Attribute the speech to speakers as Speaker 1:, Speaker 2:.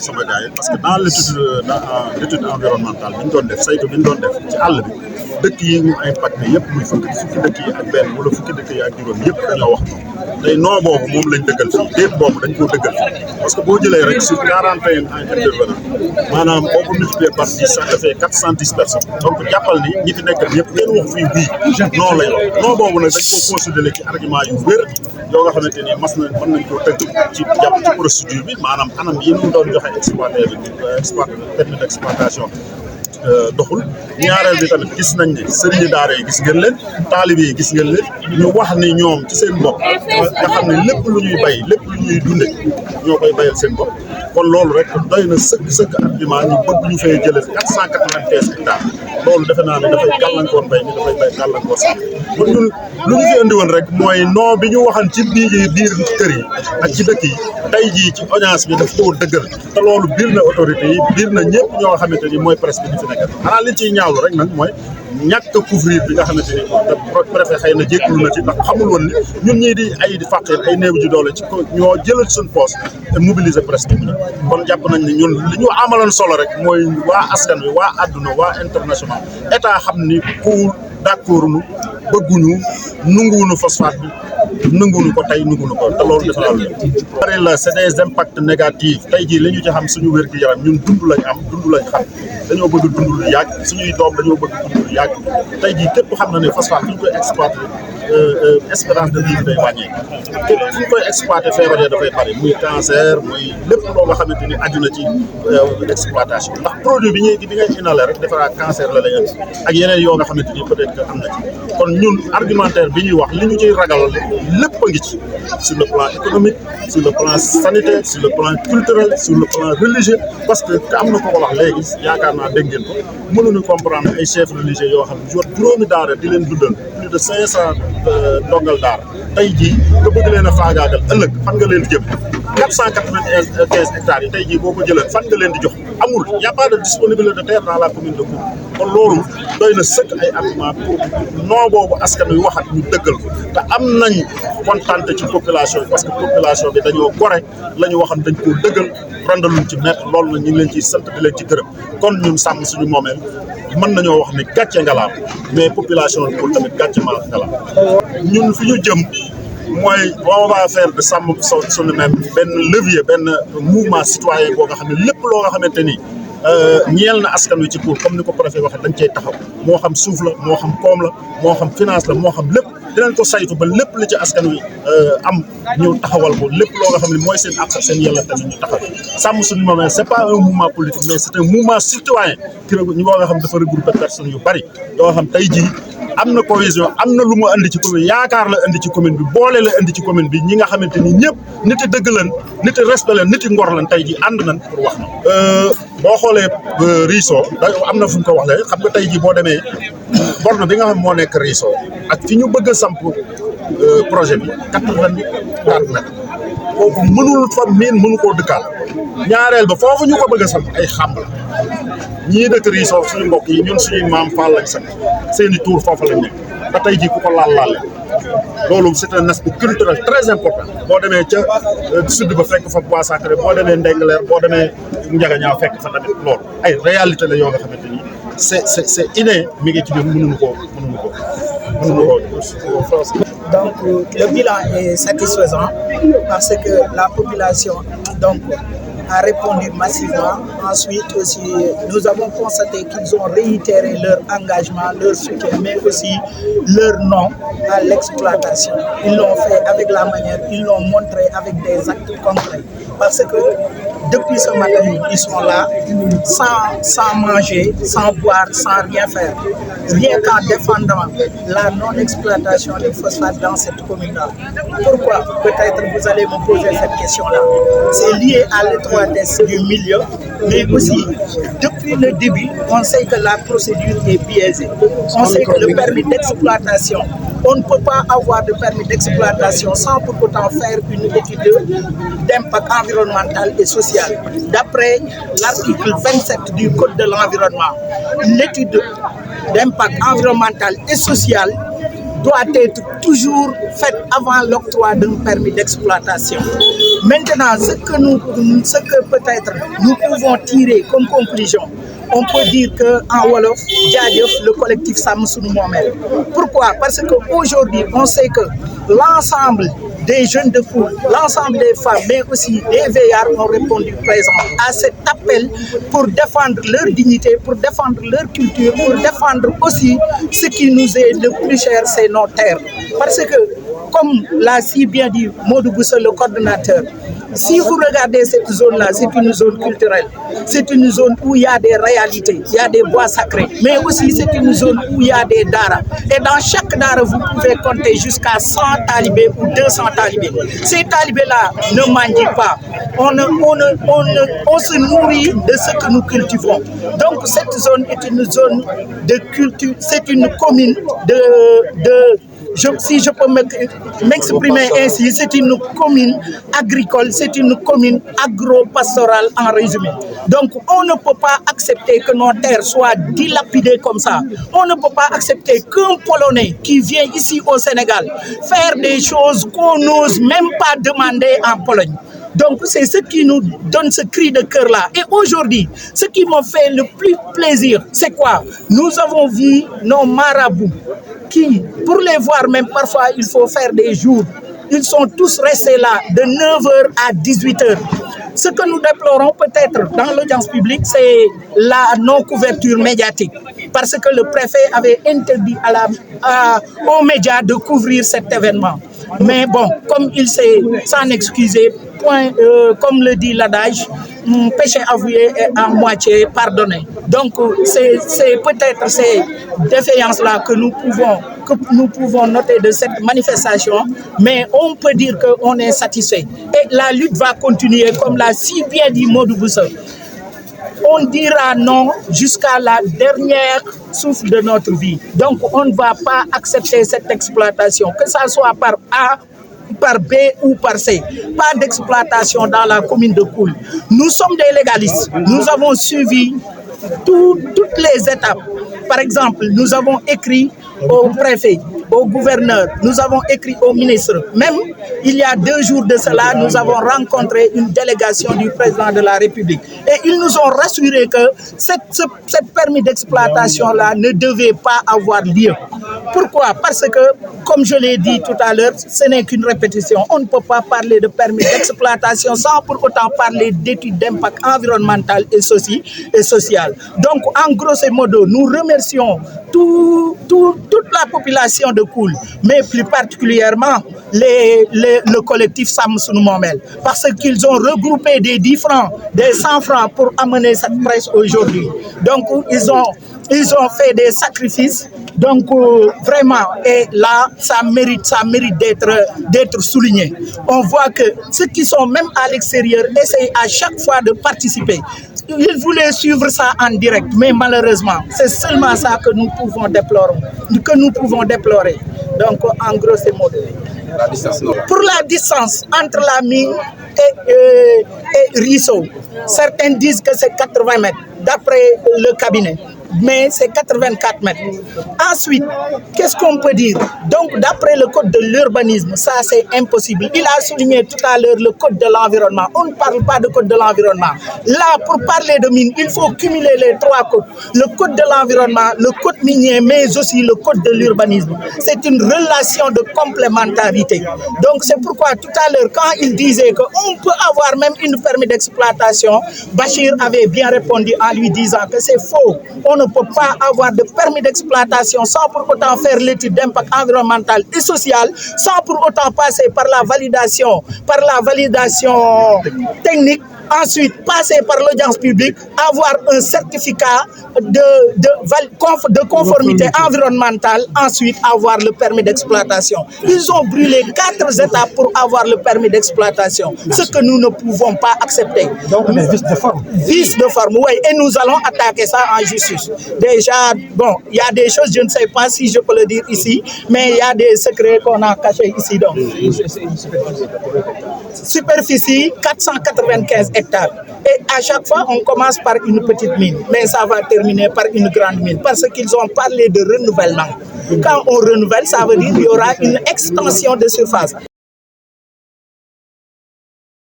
Speaker 1: sama gars yi parce que dans l'étude environnementale bi ñu doon def saytu bi ñu doon def ci àll bi dëkk yi ñu impacté yëpp muy fukki dëkk yi ak benn wala fukki dëkk yi ak juróom yëpp dañoo wax tey non boobu moom lañ dëggal fii déet boobu dañ koo dëggal fii parce que boo jëlee rek sur 41 intervenants maanaam boo ko multiplié par 10 ça fait 410 personnes donc jàppal ni ñi fi nekk ñëpp kenn wax fii bii non lañ wax non boobu nag dañ koo considéré ci argument yu wér yoo nga xamante ni mën nañ koo tënk ci jàpp ci procédure bi maanaam anam yi ñu doon joxe permis d'exploitation doxul ñaareel bi tamit gis nañ ne sëriñi daara yi gis ngeen leen taalibe yi gis ngeen leen ñu wax ni ñoom ci seen bopp nga xam ne lépp lu ñuy bay lépp lu ñuy dunde ñoo koy bayal seen bopp kon loolu rek doy na sëkk argument ñu bëgg ñu fay jëlee 495 hectares loolu defe naa ne dafay gàllankoor mbay mi dafay bay gàllankoor sax kon ñun lu ñu fi indi woon rek mooy non bi ñu waxan ci biir kër yi ak ci dëkk yi tey jii ci audience bi daf koo dëggal te loolu biir na autorité yi biir na ñëpp ñoo xamante ni mooy presse bi di fi nekk xanaa li ciy ñaawlu rek nag mooy ñàkk a couvrir bi nga xamante ni préfet xëy na jékkalu na ci ndax xamul woon ni ñun ñii di fàqir ay néew ji doole ci ko ñoo jëlal suñ poste te mobiliser presse bi kon jàpp nañ ni ñun li ñu amaloon solo rek mooy waa askan wi waa àdduna waa international état xam ni kuwul d'accord nu bëgguñu nanguwuñu phosphate bi nanguwuñu ko tey nanguwuñu ko te loolu defe naa lu bari la c'est des impacts négatifs tey jii li ñu ci xam suñu wér-gu-yaram ñun dund lañ am dund lañ xam dañoo bëgg dund lu yàgg suñuy doom dañoo bëgg dund lu yàgg tey jii képp xam na ne phosphate fi ñu koy exploité espérance de vie day wàññeeku képp fi ñu koy exploité feebar yi dafay bari muy cancer muy lépp loo nga xamante ni aju na ci exploitation ndax produit bi ngay inhaler rek defaraa cancer la lay indi ak yeneen yoo nga xamante ni peut-être que am na ci kon ñun argumentaire bi ñuy wax li ñu ciy ragal lépp a ngi ci sur le plan économique sur le plan sanitaire sur le plan culturel sur le plan religieux parce que am na ko wax léegi yaakaar naa dégg ngeen ko mënuñu comprendre ay chefs religieux yoo xam ne jot juróomi daara di leen dundal plus de 500 ndongal daara tey jii nga bëgg leen a faagaagal ëllëg fan nga leen di jëm 495 hectares yi tey jii boo ko jëlee fan nga leen di jox amul y a pas de disponibilité de terre dans la commune de Mbour kon loolu doy na sëkk ay argument pour non boobu askan wi waxat ñu dëggal ko te am nañ kontante ci population bi parce que population bi dañoo gore la ñu waxam dañ koo dëggal randaluñ ci mettre loolu na ñu ngi leen ciy sant di leen ci gërëm kon ñun sàmm suñu moomeel mën nañoo wax ni gàcce ngalaam mais population bi pour tamit gàcce ngalaam ñun fi ñu jëm mooy on va faire de sàmm suñu même benn levier benn mouvement citoyen boo nga xam ne lépp loo nga xamante ni ñeel na askan wi ci Mbour comme ni ko préfet waxee dañ cey taxaw moo xam suuf la moo xam koom la moo xam finance la moo xam lépp dinañ ko saytu ba lépp li ci askan wi am ñëw taxawal ko lépp loo nga xam ne mooy seen ak seen yàlla tamit ñu taxaw sàmm suñu moomeel c'est pas un mouvement politique mais c'est un mouvement citoyen ki ñu nga xam dafa regroupé personnes yu bari yoo xam tey jii am na cohésion am na lu mu andi ci commune yaakaar la andi ci commune bi boole la andi ci commune bi ñi nga xamante ni ñëpp nit yi dëgg lan nit yi respect lan nit yi ngor lan tey jii ànd nañ pour wax na boo xoolee Riso da am na fu ñu ko wax léegi xam nga tey jii boo demee borne bi nga xam moo nekk Riso ak fi ñu bëgg a samp projet bi 84 mètres kooku mënul fa miin mënu koo dëkkaal ñaareel ba foofu ñu ko bëgg a samp ay xàmb la ñii dëkk Riso suñu mbokk yi ñun suñuy maam Fall lañ sant seeni tuur foofu lañ nekk ba tey jii ku ko laal loolu c'est un aspect culturel très important boo demee ca sud ba fekk fa Bois Sacré boo demee Ndengler boo demee Ndiagañaaw fekk fa tamit loolu ay réalité la yoo nga xamante ni c'est inné mi ngi ci ñun mënuñu ko.
Speaker 2: Donc le bilan est satisfaisant parce que la population donc a répondu massivement. Ensuite aussi, nous avons constaté qu'ils ont réitéré leur engagement, leur soutien, mais aussi leur non à l'exploitation. Ils l'ont fait avec la manière, ils l'ont montré avec des actes concrets. Parce que depuis ce matin, ils sont là, sans manger, sans boire, sans rien faire. Rien qu'en défendant la non-exploitation des phosphates dans cette commune-là. Pourquoi? Peut-être vous allez me poser cette question-là. C'est lié à l'étroitesse du milieu, mais aussi, depuis le début, on sait que la procédure est biaisée. On sait que le permis d'exploitation, on ne peut pas avoir de permis d'exploitation sans pour autant faire une étude d'impact environnemental et social. D'après l'article 27 du Code de l'environnement, l'étude d'impact environnemental et social doit être toujours faite avant l'octroi d'un permis d'exploitation. Maintenant, ce que peut-être nous pouvons tirer comme conclusion, on peut dire qu'en Wolof, le collectif Sam Sunu Momel. Pourquoi? Parce qu'aujourd'hui, on sait que l'ensemble des jeunes de Koul, l'ensemble des femmes, mais aussi des veillards ont répondu présent à cet appel pour défendre leur dignité, pour défendre leur culture, pour défendre aussi ce qui nous est le plus cher, c'est nos terres. Parce que, comme l'a si bien dit Modou Boussa, le coordonnateur, si vous regardez cette zone-là, c'est une zone culturelle, c'est une zone où il y a des réalités, il y a des bois sacrés, mais aussi c'est une zone où il y a des daras. Et dans chaque dara, vous pouvez compter jusqu'à 100 talibés ou 200 talibés. Ces talibés-là ne mangent pas. On se nourrit de ce que nous cultivons. Donc cette zone est une zone de culture, c'est une commune si je peux m'exprimer ainsi, c'est une commune agricole, c'est une commune agro-pastorale en résumé. Donc on ne peut pas accepter que nos terres soient dilapidées comme ça. On ne peut pas accepter qu'un Polonais qui vient ici au Sénégal faire des choses qu'on n'ose même pas demander en Pologne. Donc c'est ce qui nous donne ce cri de cœur-là. Et aujourd'hui, ce qui m'a fait le plus plaisir, c'est quoi? Nous avons vu nos marabouts qui, pour les voir même, parfois il faut faire des jours. Ils sont tous restés là de 9h à 18h. Ce que nous déplorons peut-être dans l'audience publique, c'est la non-couverture médiatique. Parce que le préfet avait interdit aux médias de couvrir cet événement. Mais bon, comme il sait s'en excuser, comme le dit l'adage, péché avoué est à moitié pardonné. Donc c'est peut-être ces défaillances-là que nous pouvons noter de cette manifestation, mais on peut dire qu'on est satisfait. Et la lutte va continuer, comme l'a si bien dit Modou Boussa. On dira non jusqu'à la dernière souffle de notre vie. Donc on ne va pas accepter cette exploitation, que ça soit par A, par B ou par C. Pas d'exploitation dans la commune de Koul. Nous sommes des légalistes. Nous avons suivi toutes les étapes. Par exemple, nous avons écrit au préfet, au gouverneur, nous avons écrit au ministre. Même il y a 2 jours de cela, nous avons rencontré une délégation du président de la République. Et ils nous ont rassuré que cette permis d'exploitation-là ne devait pas avoir lieu. Pourquoi? Parce que, comme je l'ai dit tout à l'heure, ce n'est qu'une répétition. On ne peut pas parler de permis d'exploitation sans pour autant parler d'études d'impact environnemental et social. Donc, en grosso modo, nous remercions toute la population de Koul, mais plus particulièrement le collectif Sam Sunu Momel, parce qu'ils ont regroupé des 10 francs, des 100 francs pour amener cette presse aujourd'hui. Donc, ils ont fait des sacrifices. Donc vraiment, et là, ça mérite d'être souligné. On voit que ceux qui sont même à l'extérieur essayent à chaque fois de participer. Ils voulaient suivre ça en direct, mais malheureusement, c'est seulement ça que nous pouvons déplorer. Donc, en gros, c'est modéré. Pour la distance entre la mine et Risso, certains disent que c'est 80 mètres, d'après le cabinet. Mais c'est 84 mètres. Ensuite, qu'est-ce qu'on peut dire? Donc, d'après le code de l'urbanisme, ça c'est impossible. Il a souligné tout à l'heure le code de l'environnement. On ne parle pas de code de l'environnement. Là, pour parler de mine, il faut cumuler les 3 codes. Le code de l'environnement, le code minier, mais aussi le code de l'urbanisme. C'est une relation de complémentarité. Donc, c'est pourquoi tout à l'heure, quand il disait qu'on peut avoir même une permis d'exploitation, Bachir avait bien répondu en lui disant que c'est faux. On ne peut pas avoir de permis d'exploitation sans pour autant faire l'étude d'impact environnemental et social, sans pour autant passer par la validation technique, ensuite passer par l'audience publique, avoir un certificat de conformité environnementale, ensuite avoir le permis d'exploitation. Ils ont brûlé 4 étapes pour avoir le permis d'exploitation, ce que nous ne pouvons pas accepter.
Speaker 3: Donc les vices de forme.
Speaker 2: Vices de forme, oui, et nous allons attaquer ça en justice. Déjà, bon, il y a des choses, je ne sais pas si je peux le dire ici, mais il y a des secrets qu'on a cachés ici. Donc. Superficie 495 hectares. Et à chaque fois, on commence par une petite mine, mais ça va terminer par une grande mine, parce qu'ils ont parlé de renouvellement. Quand on renouvelle, ça veut dire qu'il y aura une extension de surface.